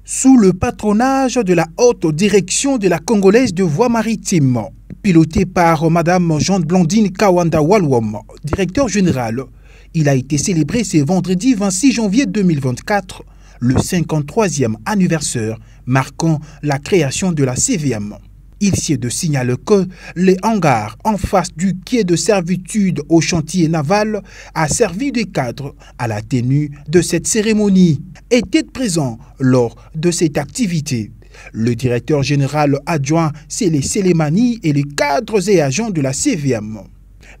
Sous le patronage de la haute direction de la Congolaise de voies maritimes, pilotée par Mme Jean-Blandine Kawanda Walwom, directeur général, il a été célébré ce vendredi 26 janvier 2024, le 53e anniversaire marquant la création de la CVM. Il s'y est de signaler que les hangars en face du quai de servitude au chantier naval a servi de cadre à la tenue de cette cérémonie. Était présent lors de cette activité le directeur général adjoint Sélé Sélémani et les cadres et agents de la CVM.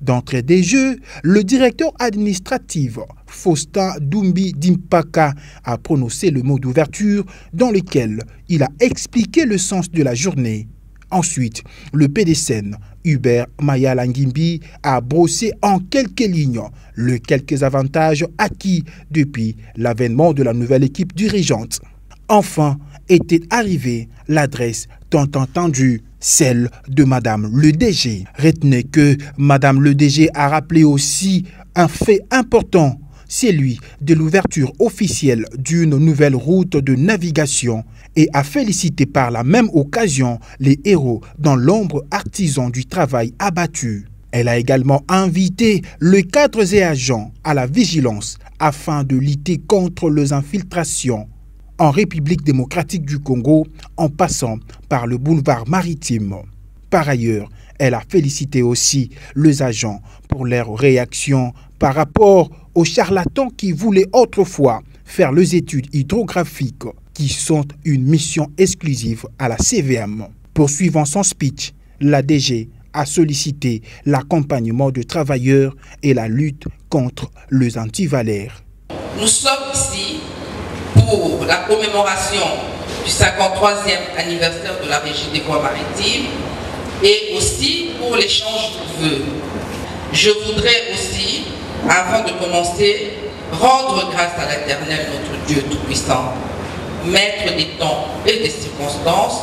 D'entrée des jeux, le directeur administratif Faustin Dumbi Dimpaka a prononcé le mot d'ouverture dans lequel il a expliqué le sens de la journée. Ensuite, le PDCN, Hubert Mayalangimbi, a brossé en quelques lignes les quelques avantages acquis depuis l'avènement de la nouvelle équipe dirigeante. Enfin, était arrivée l'adresse tant entendue, celle de Madame le DG. Retenez que Madame le DG a rappelé aussi un fait important, celui de l'ouverture officielle d'une nouvelle route de navigation et a félicité par la même occasion les héros dans l'ombre artisans du travail abattu. Elle a également invité les cadres et agents à la vigilance afin de lutter contre les infiltrations en République démocratique du Congo en passant par le boulevard maritime. Par ailleurs, elle a félicité aussi les agents pour leur réaction par rapport aux charlatans qui voulaient autrefois faire les études hydrographiques qui sont une mission exclusive à la CVM. Poursuivant son speech, la DG a sollicité l'accompagnement de travailleurs et la lutte contre les antivalaires. Nous sommes ici pour la commémoration du 53e anniversaire de la Régie des voies maritimes et aussi pour l'échange de vœux. Je voudrais aussi, avant de commencer, rendre grâce à l'Éternel, notre Dieu Tout-Puissant, Maître des temps et des circonstances,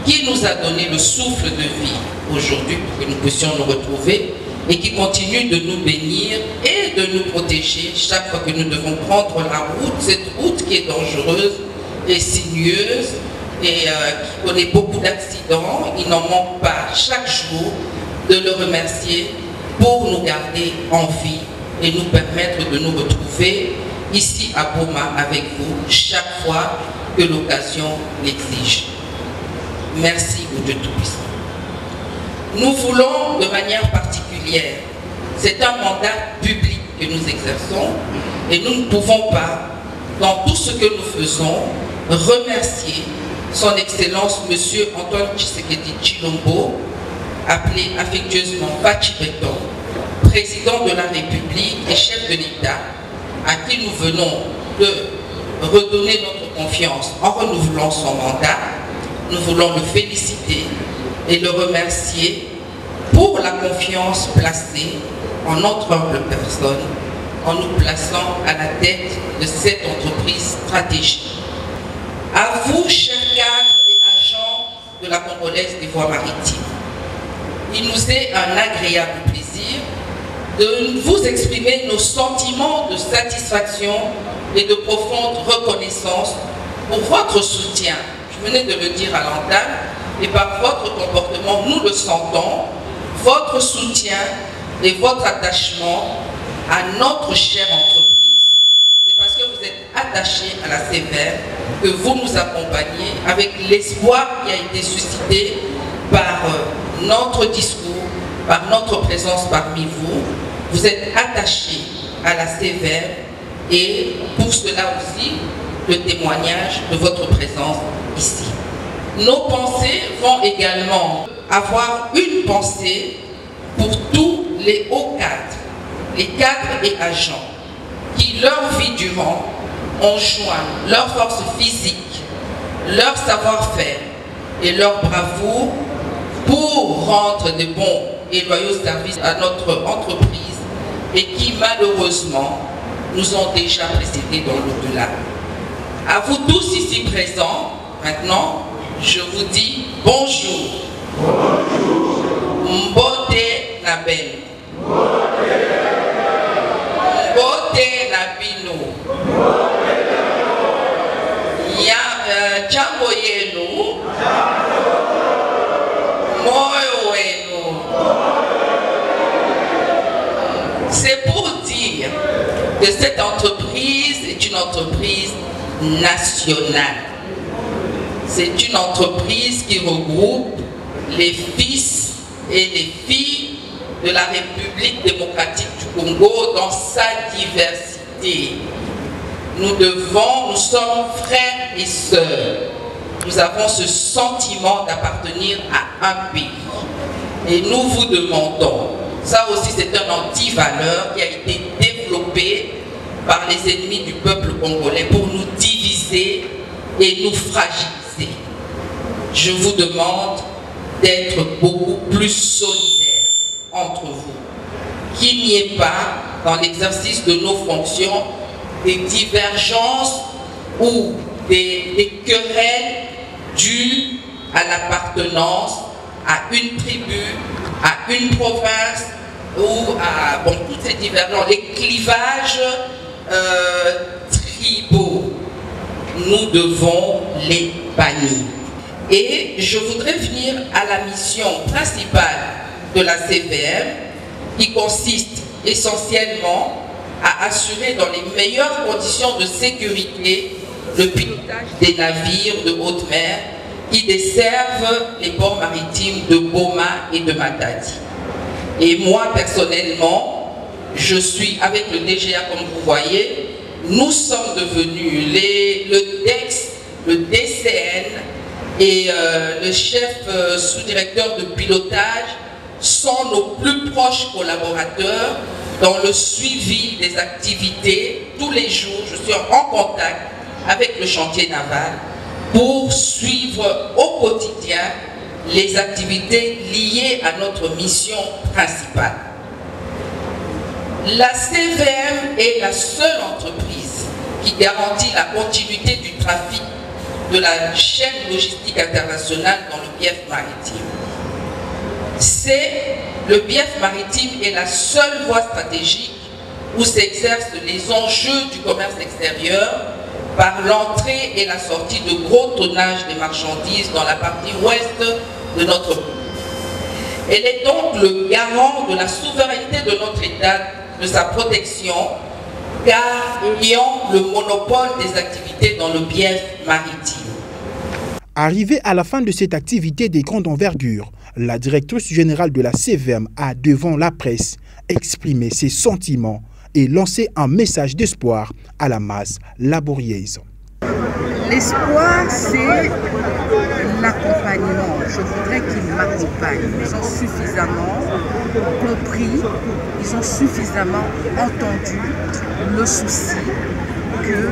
qui nous a donné le souffle de vie aujourd'hui pour que nous puissions nous retrouver et qui continue de nous bénir et de nous protéger chaque fois que nous devons prendre la route, cette route qui est dangereuse et sinueuse et qui connaît beaucoup d'accidents. Il n'en manque pas chaque jour de le remercier pour nous garder en vie et nous permettre de nous retrouver ici à Boma avec vous chaque fois que l'occasion l'exige. Merci au Dieu Tout-Puissant. Nous voulons de manière particulière, c'est un mandat public que nous exerçons et nous ne pouvons pas, dans tout ce que nous faisons, remercier son Excellence Monsieur Antoine Tshisekedi Tshilombo, appelé affectueusement Fachi Beton, président de la République et chef de l'État, à qui nous venons de redonner notre confiance en renouvelant son mandat. Nous voulons le féliciter et le remercier pour la confiance placée en notre humble personne, en nous plaçant à la tête de cette entreprise stratégique. À vous, chers cadres et agents de la Congolaise des voies maritimes, il nous est un agréable plaisir de vous exprimer nos sentiments de satisfaction et de profonde reconnaissance pour votre soutien. Je venais de le dire à l'entame, et par votre comportement, nous le sentons, votre soutien et votre attachement à notre chère entreprise. C'est parce que vous êtes attachés à la CVM que vous nous accompagnez avec l'espoir qui a été suscité par notre discours, par notre présence parmi vous. Vous êtes attachés à la CVM et pour cela aussi, le témoignage de votre présence ici. Nos pensées vont également avoir une pensée pour tous les hauts cadres, les cadres et agents qui, leur vie durant, ont joint leur force physique, leur savoir-faire et leur bravoure pour rendre de bons et loyaux services à notre entreprise et qui, malheureusement, nous ont déjà précédés dans l'au-delà. À vous tous ici présents, maintenant, je vous dis bonjour. Mbote na ben. Mbote na bino. Jambo yenu. Moyo wenu. C'est pour dire que cette entreprise est une entreprise nationale. C'est une entreprise qui regroupe les fils et les filles de la République démocratique du Congo dans sa diversité. Nous sommes frères et sœurs. Nous avons ce sentiment d'appartenir à un pays. Et nous vous demandons, ça aussi c'est un anti-valeur qui a été développé par les ennemis du peuple congolais pour nous diviser et nous fragiliser. Je vous demande d'être beaucoup plus solidaires entre vous. Qu'il n'y ait pas, dans l'exercice de nos fonctions, des divergences ou des querelles dues à l'appartenance à une tribu, à une province ou à toutes ces divergences, les clivages tribaux. Nous devons les bannir. Et je voudrais venir à la mission principale de la CVM qui consiste essentiellement à assurer dans les meilleures conditions de sécurité le pilotage des navires de haute mer qui desservent les ports maritimes de Goma et de Matadi. Et moi personnellement, je suis avec le DGA comme vous voyez, nous sommes devenus le DEX, le DCN et le chef sous-directeur de pilotage sont nos plus proches collaborateurs dans le suivi des activités. Tous les jours, je suis en contact avec le chantier naval pour suivre au quotidien les activités liées à notre mission principale. La CVM est la seule entreprise qui garantit la continuité du trafic de la chaîne logistique internationale dans le bief maritime. Le bief maritime est la seule voie stratégique où s'exercent les enjeux du commerce extérieur par l'entrée et la sortie de gros tonnages des marchandises dans la partie ouest de notre pays. Elle est donc le garant de la souveraineté de notre État, de sa protection, car ayant le monopole des activités dans le bief maritime. Arrivé à la fin de cette activité de grande envergure, la directrice générale de la CVM a, devant la presse, exprimé ses sentiments et lancé un message d'espoir à la masse laborieuse. L'espoir, c'est l'accompagnement. Je voudrais qu'ils m'accompagnent. Ils ont suffisamment compris, ils ont suffisamment entendu le souci que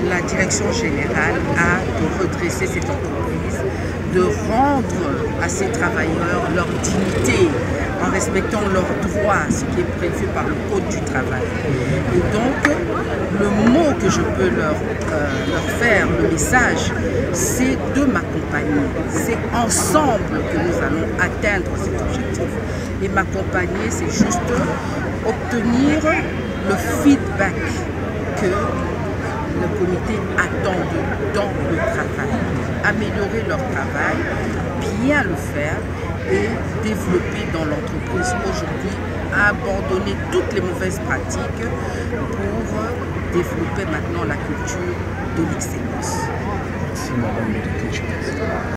la direction générale a de redresser cette entreprise, de rendre à ces travailleurs leur dignité en respectant leurs droits, ce qui est prévu par le Code du travail. Et donc, le mot que je peux leur faire, le message, c'est de m'accompagner. C'est ensemble que nous allons atteindre cet objectif. Et m'accompagner, c'est juste obtenir le feedback que le comité attend dans le travail. Améliorer leur travail, bien le faire et développer dans l'entreprise aujourd'hui, abandonner toutes les mauvaises pratiques pour développer maintenant la culture de l'excellence. Merci, Madame.